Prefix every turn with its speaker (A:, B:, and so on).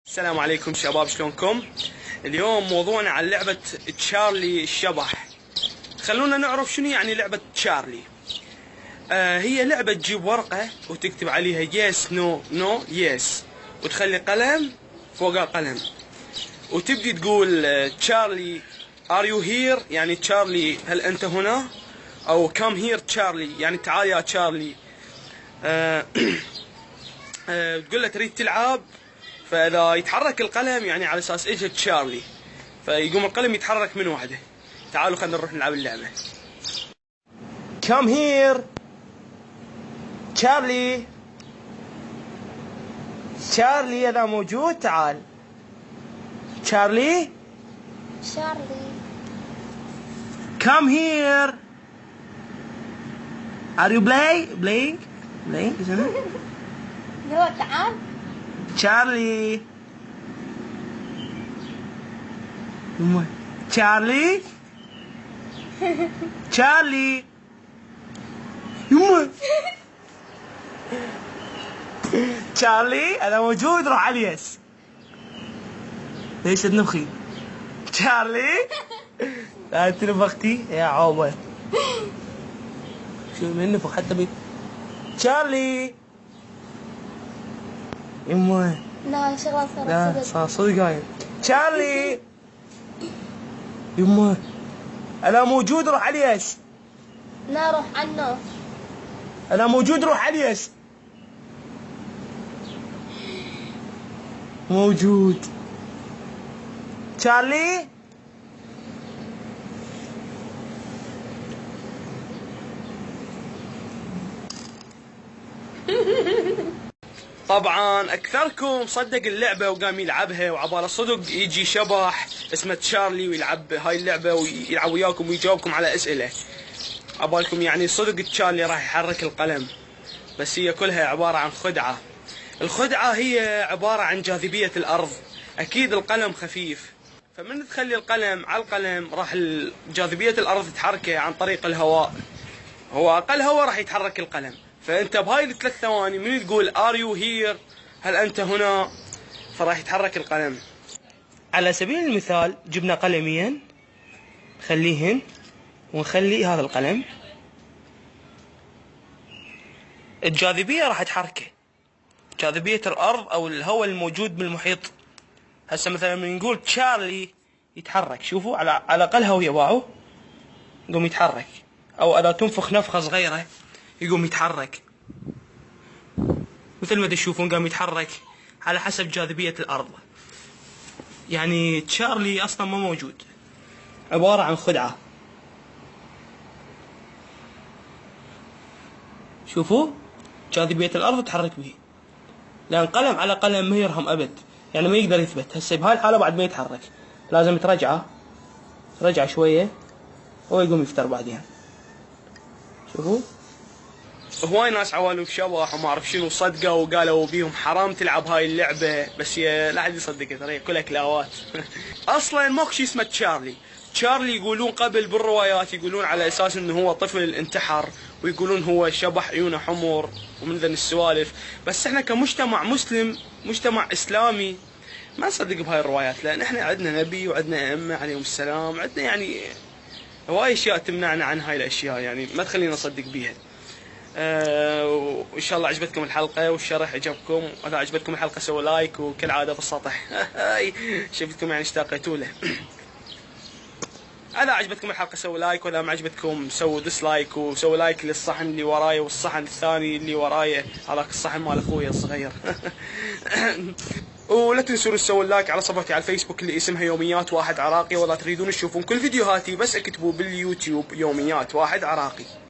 A: السلام عليكم شباب، شلونكم؟ اليوم موضوعنا عن لعبة تشارلي الشبح. خلونا نعرف شنو يعني لعبة تشارلي. هي لعبة تجيب ورقة وتكتب عليها يس نو نو يس، وتخلي قلم فوقها قلم، وتبدي تقول تشارلي ار يو هير، يعني تشارلي هل انت هنا، او كم هير تشارلي يعني تعال يا تشارلي. تقول له تريد تلعب، فاذا يتحرك القلم يعني على اساس اجى تشارلي، فيقوم القلم يتحرك من وحده. تعالوا خلينا نروح نلعب اللعبه. Come here تشارلي. تشارلي اذا موجود تعال. تشارلي Come here. Are you playing isn't it?
B: يلا تعال.
A: تشارلي تشارلي تشارلي يمه تشارلي انا موجود، روح على اليس. ليش تنفخي تشارلي؟ لا تنفختي يا عوبه. شو من نفخ حتى بيت تشارلي يمه.
B: لا شغله صار
A: لا صار صدق هاي تشارلي يمه. انا موجود، روح على اليس.
B: لا روح عنه.
A: انا موجود، روح على اليس. موجود تشارلي. طبعا اكثركم صدق اللعبه وقام يلعبها، وعباله صدق يجي شبح اسمه تشارلي ويلعب هاي اللعبه ويلعب وياكم ويجاوبكم على اسئله. عبالكم يعني صدق تشارلي راح يحرك القلم، بس هي كلها عباره عن خدعه. الخدعه هي عباره عن جاذبيه الارض. اكيد القلم خفيف، فمن تخلي القلم على القلم راح جاذبيه الارض تحركه عن طريق الهواء. هو اقل هواء راح يتحرك القلم. فانت بهاي الثلاث ثواني من تقول ار يو هير هل انت هنا، فراح يتحرك القلم. على سبيل المثال جبنا قلمين، نخليهن ونخلي هذا القلم، الجاذبيه راح تحركه، جاذبيه الارض او الهواء الموجود بالمحيط. هسه مثلا من نقول تشارلي يتحرك، شوفوا على اقل هواء يباعوا يقوم يتحرك، او اذا تنفخ نفخه صغيره يقوم يتحرك، مثل ما تشوفون قام يتحرك على حسب جاذبية الأرض. يعني تشارلي أصلا ما موجود، عبارة عن خدعة. شوفوا جاذبية الأرض تحرك به، لأن قلم على قلم ما يرهم أبد، يعني ما يقدر يثبت. هسه بهاي الحالة بعد ما يتحرك لازم ترجعه شوية هو يقوم يفتر بعدين. شوفوا هواي ناس عوالم شبح وما اعرف شنو صدقوا وقالوا بيهم حرام تلعب هاي اللعبه، بس لا حد يصدقها، ترى كلها كلاوات. اصلا ماكو شيء اسمه تشارلي. تشارلي يقولون قبل بالروايات، يقولون على اساس انه هو طفل انتحر، ويقولون هو شبح عيونه حمر ومن ذن السوالف. بس احنا كمجتمع مسلم، مجتمع اسلامي، ما نصدق بهاي الروايات، لان احنا عندنا نبي وعندنا ائمه عليهم السلام، عندنا يعني هواي اشياء تمنعنا عن هاي الاشياء، يعني ما تخلينا نصدق بيها. وإن شاء الله عجبتكم الحلقة والشرح عجبكم. وإذا عجبتكم الحلقة سووا لايك، وكالعادة بالسطح شفتكم يعني اشتاقيتوا له. إذا عجبتكم الحلقة سووا لايك، وإذا ما عجبتكم سووا ديسلايك، وسووا لايك للصحن اللي وراي والصحن الثاني اللي وراي، هذاك الصحن مال أخوي الصغير. ولا تنسون تسووا لايك على صفحتي على الفيسبوك اللي اسمها يوميات واحد عراقي. وإذا تريدون تشوفون كل فيديوهاتي بس اكتبوا باليوتيوب يوميات واحد عراقي.